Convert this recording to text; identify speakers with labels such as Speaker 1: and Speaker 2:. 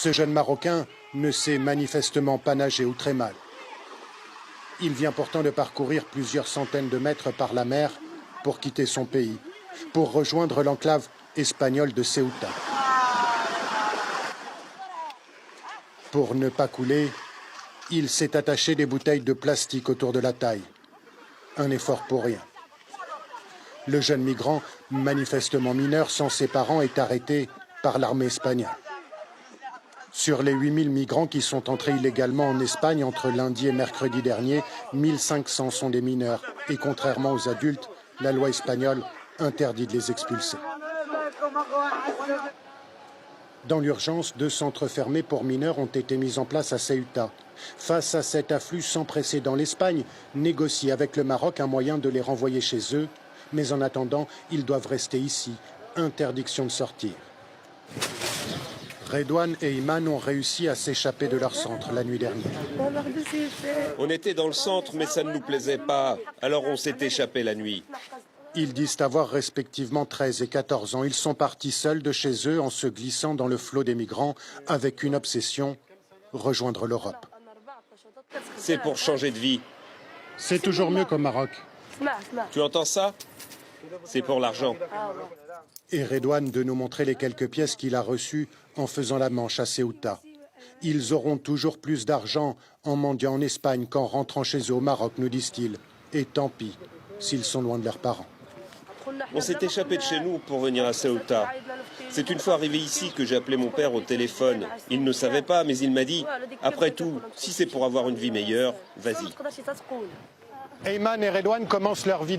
Speaker 1: Ce jeune Marocain ne sait manifestement pas nager ou très mal. Il vient pourtant de parcourir plusieurs centaines de mètres par la mer pour quitter son pays, pour rejoindre l'enclave espagnole de Ceuta. Pour ne pas couler, il s'est attaché des bouteilles de plastique autour de la taille. Un effort pour rien. Le jeune migrant, manifestement mineur sans ses parents, est arrêté par l'armée espagnole. Sur les 8000 migrants qui sont entrés illégalement en Espagne entre lundi et mercredi dernier, 1500 sont des mineurs. Et contrairement aux adultes, la loi espagnole interdit de les expulser. Dans l'urgence, 2 centres fermés pour mineurs ont été mis en place à Ceuta. Face à cet afflux sans précédent, l'Espagne négocie avec le Maroc un moyen de les renvoyer chez eux. Mais en attendant, ils doivent rester ici. Interdiction de sortir. Redouane et Iman ont réussi à s'échapper de leur centre la nuit dernière.
Speaker 2: On était dans le centre, mais ça ne nous plaisait pas. Alors on s'est échappé la nuit.
Speaker 1: Ils disent avoir respectivement 13 et 14 ans. Ils sont partis seuls de chez eux en se glissant dans le flot des migrants avec une obsession, rejoindre l'Europe.
Speaker 2: C'est pour changer de vie.
Speaker 1: C'est toujours mieux qu'au Maroc.
Speaker 2: Tu entends ça? C'est pour l'argent.
Speaker 1: Et Redouane de nous montrer les quelques pièces qu'il a reçues en faisant la manche à Ceuta. Ils auront toujours plus d'argent en mendiant en Espagne qu'en rentrant chez eux au Maroc, nous disent-ils. Et tant pis s'ils sont loin de leurs parents.
Speaker 2: On s'est échappé de chez nous pour venir à Ceuta. C'est une fois arrivé ici que j'ai appelé mon père au téléphone. Il ne savait pas, mais il m'a dit « Après tout, si c'est pour avoir une vie meilleure, vas-y ».
Speaker 1: Ayman et Redouane commencent leur vie